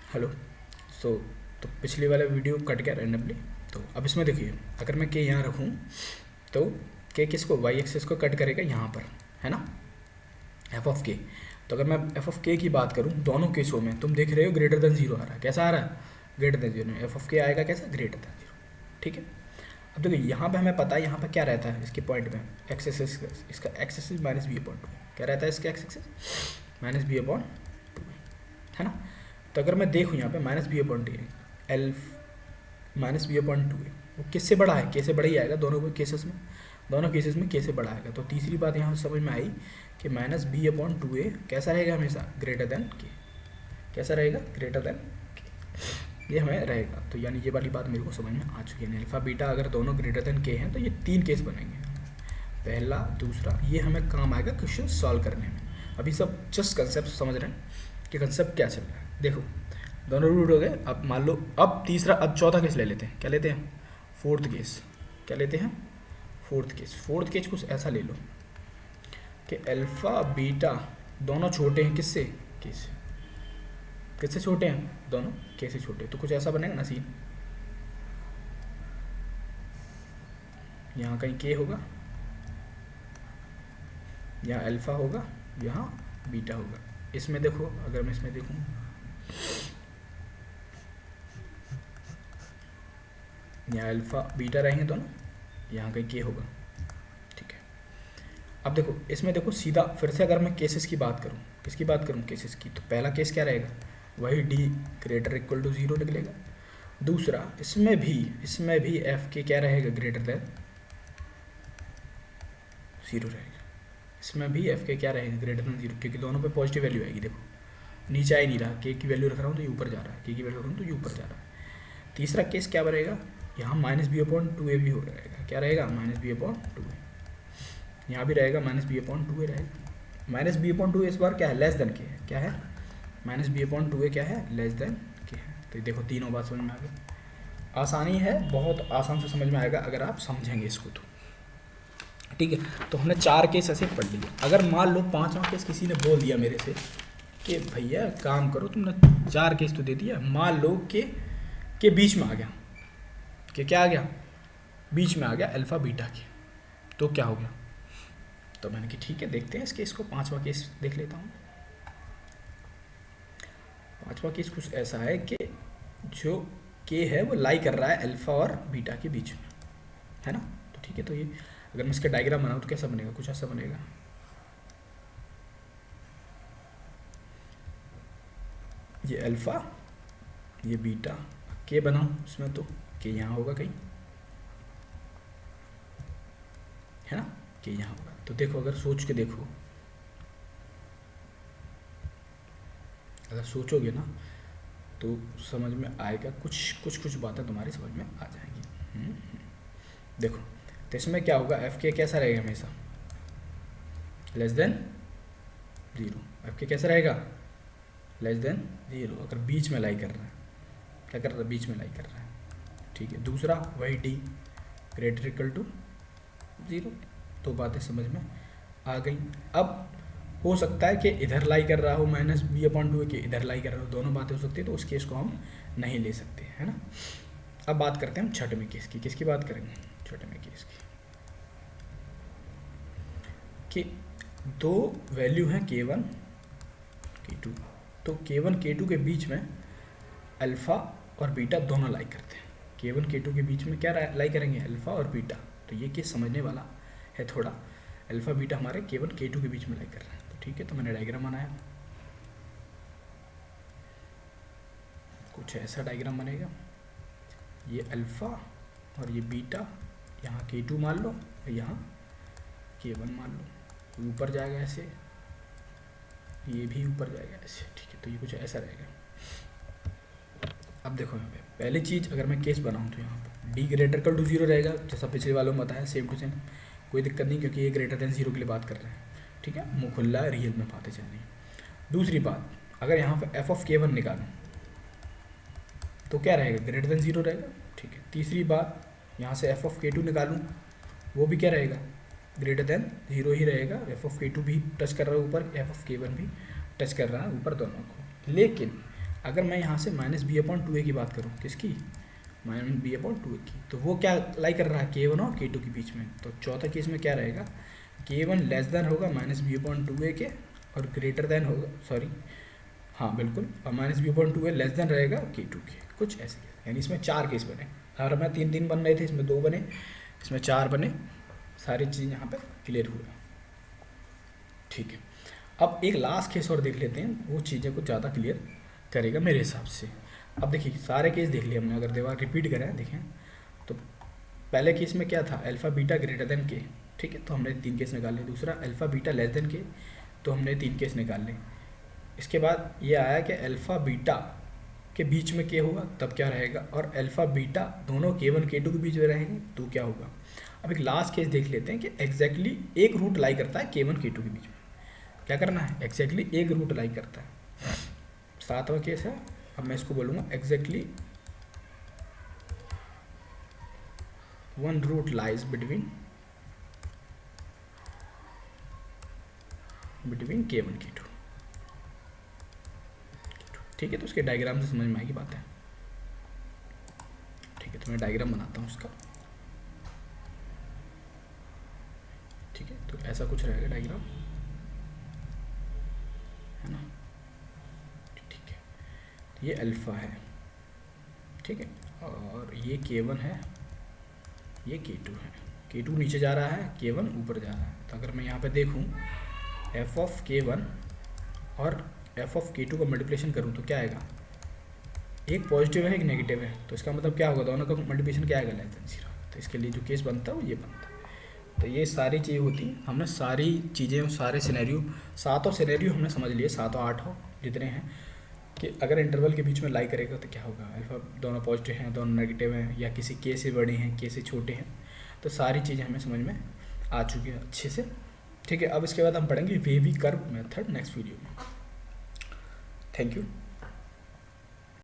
Hello. सो तो पिछले वाला वीडियो कट गया रैंडमली। तो अब इसमें देखिए, अगर मैं के यहाँ रखूँ तो के किसको वाई एक्सेस को कट करेगा यहाँ पर, है ना, एफ ऑफ के। तो अगर मैं एफ ऑफ के की बात करूँ, दोनों केसों में तुम देख रहे हो ग्रेटर देन जीरो आ रहा है। कैसा आ रहा है? Greater than zero. F of के आएगा कैसा? Greater than zero. ठीक है। अब देखो यहाँ पे हमें पता है यहाँ पे क्या रहता है इसके पॉइंट में, एक्स एक्सेस, इसका X axis minus B upon two. क्या रहता है इसका X axis? Minus B upon two, है ना। तो अगर मैं देखूँ यहाँ पे minus B upon two L minus B upon two है, वो किससे बड़ा है? के से बड़ा ही आएगा दोनों केसेस में। दोनों केसेस में के से बड़ा आएगा। तो तीसरी बात यहाँ समझ में आई कि माइनस बी अपॉन टू ए कैसा रहेगा? हमेशा ग्रेटर देन के। कैसा रहेगा? ग्रेटर देन के। ये हमें रहेगा। तो यानी ये वाली बात मेरे को समझ में आ चुकी है। अल्फा बीटा अगर दोनों ग्रेटर देन के हैं तो ये तीन केस बनेंगे, पहला दूसरा। ये हमें काम आएगा क्वेश्चन सॉल्व करने में। अभी सब जस्ट कंसेप्ट समझ रहे हैं कि कंसेप्ट क्या चल रहा है। देखो दोनों रूट हो गए। अब मान लो अब तीसरा, अब चौथा केस ले लेते हैं। क्या लेते हैं? Fourth case. क्या लेते हैं? Fourth case. फोर्थ केस कुछ ऐसा ले लो कि अल्फा बीटा दोनों छोटे हैं किससे? के से। किससे छोटे हैं? दोनों के से छोटे। तो कुछ ऐसा बनेगा ना सीन, यहाँ कहीं के होगा, यहाँ अल्फा होगा, यहाँ बीटा होगा। इसमें देखो, अगर मैं इसमें देखूँ, यहाँ अल्फा बीटा रहेंगे दोनों, यहाँ कहीं के होगा। ठीक है। अब देखो इसमें देखो सीधा फिर से अगर मैं केसेस की बात करूँ, किसकी बात करूँ? केसेस की। तो पहला केस क्या रहेगा? वही D greater equal to zero निकलेगा। दूसरा, इसमें भी एफ के क्या रहेगा? ग्रेटर देन जीरो रहेगा। इसमें भी एफ के क्या रहेगा? ग्रेटर देन जीरो, क्योंकि दोनों पे पॉजिटिव वैल्यू आएगी। देखो नीचे आ ही नहीं रहा, के की वैल्यू रख रहा हूँ तो ये ऊपर जा रहा है, के की वैल्यू रख रहा हूँ तो ये ऊपर जा रहा है। तीसरा केस क्या बनेगा? यहाँ माइनस बी अपॉन टू ए भी हो रहेगा। क्या रहेगा? माइनस बी अपॉन टू ए। यहाँ भी रहेगा माइनस बी अपॉन टू ए रहेगा। माइनस बी अपॉन टू ए इस बार क्या है? लेस देन के है। क्या है? माइनस बी अपॉन टू ए क्या है? लेस देन के है। तो देखो तीनों बात समझ में आ गई। आसानी है, बहुत आसान से समझ में आएगा अगर आप समझेंगे इसको तो। ठीक है। तो हमने चार केस ऐसे पढ़ लिए। अगर मान लो पांचवा केस किसी ने बोल दिया मेरे से कि भैया काम करो, तुमने चार केस तो दे दिया, मान लो के बीच में आ गया, कि क्या आ गया? बीच में आ गया अल्फा बीटा के, तो क्या हो गया? तो मैंने कि ठीक है देखते हैं इस केस को। पांचवा केस देख लेता हूँ। पांचवा केस कुछ ऐसा है कि जो के है वो लाई कर रहा है अल्फा और बीटा के बीच में, है ना। तो ठीक है। तो ये अगर मैं इसका डायग्राम बनाऊँ तो कैसा बनेगा? कुछ ऐसा बनेगा। ये अल्फा, ये बीटा, के बनाऊँ उसमें तो के यहाँ होगा कहीं, है ना, के यहाँ होगा। तो देखो अगर सोच के देखो, अगर सोचोगे ना तो समझ में आएगा, कुछ बातें तुम्हारी समझ में आ जाएंगी। देखो तो इसमें क्या होगा? एफ के कैसा रहेगा? हमेशा लेस देन जीरो। एफ के कैसा रहेगा? Less than zero. अगर बीच में लाई कर रहा है, क्या कर रहा है? बीच में लाई कर रहा है। ठीक है। दूसरा वही D greater equal to zero. तो बातें समझ में आ गई। अब हो सकता है कि इधर लाई कर रहा हो माइनस बी अपॉन टू के, इधर लाई कर रहा हो, दोनों बातें हो सकती है। तो उस केस को हम नहीं ले सकते, है ना। अब बात करते हैं हम छठवें केस की। किसकी बात करेंगे? छठवें केस की कि दो वैल्यू हैं के वन के टू। तो के वन के टू के बीच में अल्फ़ा और बीटा दोनों लाई करते हैं। के वन के टू के बीच में क्या लाई करेंगे? अल्फ़ा और बीटा। तो ये केस समझने वाला है थोड़ा। अल्फ़ा बीटा हमारे के वन के टू के बीच में लाई कर रहे हैं। तो ठीक है। तो मैंने डायग्राम बनाया, कुछ ऐसा डायग्राम बनेगा। ये अल्फ़ा और ये बीटा, यहाँ के टू मान लो, यहाँ के वन मान लो। ऊपर जाएगा ऐसे, ये भी ऊपर जाएगा ऐसे। ठीक है। तो ये कुछ ऐसा रहेगा। अब देखो यहाँ पे पहली चीज़, अगर मैं केस बनाऊँ तो यहाँ पर D greater equal to zero रहेगा, जैसा पिछले वालों में बताया, सेम टू सेम, कोई दिक्कत नहीं, क्योंकि ये ग्रेटर देन जीरो के लिए बात कर रहे हैं। ठीक है। मुँह खुला रियल में बातें चल रही हैं। दूसरी बात, अगर यहाँ पर एफ ऑफ के वन निकालूँ तो क्या रहेगा? ग्रेटर देन जीरो रहेगा। ठीक है। तीसरी बात, यहाँ से एफ ऑफ के टू निकालूँ, वो भी क्या रहेगा? ग्रेटर देन जीरो ही रहेगा। एफ ऑफ के टू भी टच कर रहा है ऊपर, एफ ऑफ के वन भी टच कर रहा है ऊपर, दोनों को। लेकिन अगर मैं यहाँ से माइनस बी अपॉन टू ए की बात करूँ, किसकी, माइनस बी अपॉन टू ए की, तो वो क्या लाई कर रहा है, K1 और K2 के बीच में। तो चौथा केस में क्या रहेगा, K1 लेस देन होगा माइनस बी अपॉन टू ए के और ग्रेटर देन होगा, सॉरी हाँ बिल्कुल, और minus B upon to A less than रहेगा K2 के, कुछ ऐसे। यानी इसमें 4 केस बने, हर में 3 बन रहे थे, इसमें 2 बने, इसमें 4 बने, सारी चीज़ यहाँ पे क्लियर हुआ। ठीक है, अब एक लास्ट केस और देख लेते हैं, वो चीज़ें को ज़्यादा क्लियर करेगा मेरे हिसाब से। अब देखिए सारे केस देख लिए हमने, अगर दीवार रिपीट करें देखें तो पहले केस में क्या था, अल्फ़ा बीटा ग्रेटर देन के, ठीक है, तो हमने 3 केस निकाल लिए। दूसरा अल्फ़ा बीटा लेस देन के, तो हमने 3 केस निकाल लिए। इसके बाद ये आया कि अल्फ़ा बीटा के बीच में के होगा तब क्या रहेगा, और अल्फ़ा बीटा दोनों K1 K2 के बीच में रहेंगे तो क्या होगा। अब एक लास्ट केस देख लेते हैं कि एग्जैक्टली एक रूट लाई करता है K1 K2 के बीच में, क्या करना है, एग्जैक्टली एक रूट लाई करता है। 7वां केस है, अब मैं इसको बोलूँगा exactly one root lies between K1 K2। ठीक है, तो उसके डायग्राम से समझ में आएगी बात है। ठीक है, तो मैं डायग्राम बनाता हूँ उसका। ठीक है, तो ऐसा कुछ रहेगा डायग्राम, है ना। ठीक है, ये अल्फ़ा है, ठीक है, और ये K1 है, ये K2 है। K2 नीचे जा रहा है, K1 ऊपर जा रहा है। तो अगर मैं यहाँ पे देखूँ f ऑफ K1 और f ऑफ K2 का मल्टीप्लिकेशन करूँ तो क्या आएगा, एक पॉजिटिव है एक नेगेटिव है, तो इसका मतलब क्या होगा, दोनों का मल्टीप्लिकेशन क्या आएगा, लेस देन 0। तो इसके लिए जो केस बनता है वो ये बनता है। तो ये सारी चीज़ें होती हैं, हमने सारी चीज़ें, सारे सिनेरियो, 7 सिनेरियो हमने समझ लिए, 7 8 जितने हैं, कि अगर इंटरवल के बीच में लाई करेगा तो क्या होगा, अल्फा दोनों पॉजिटिव हैं, दोनों नेगेटिव हैं, या किसी के से बड़े हैं, के से छोटे हैं। तो सारी चीज़ें हमें समझ में आ चुकी हैं अच्छे से। ठीक है, अब इसके बाद हम पढ़ेंगे wavy curve method next video में। Thank you.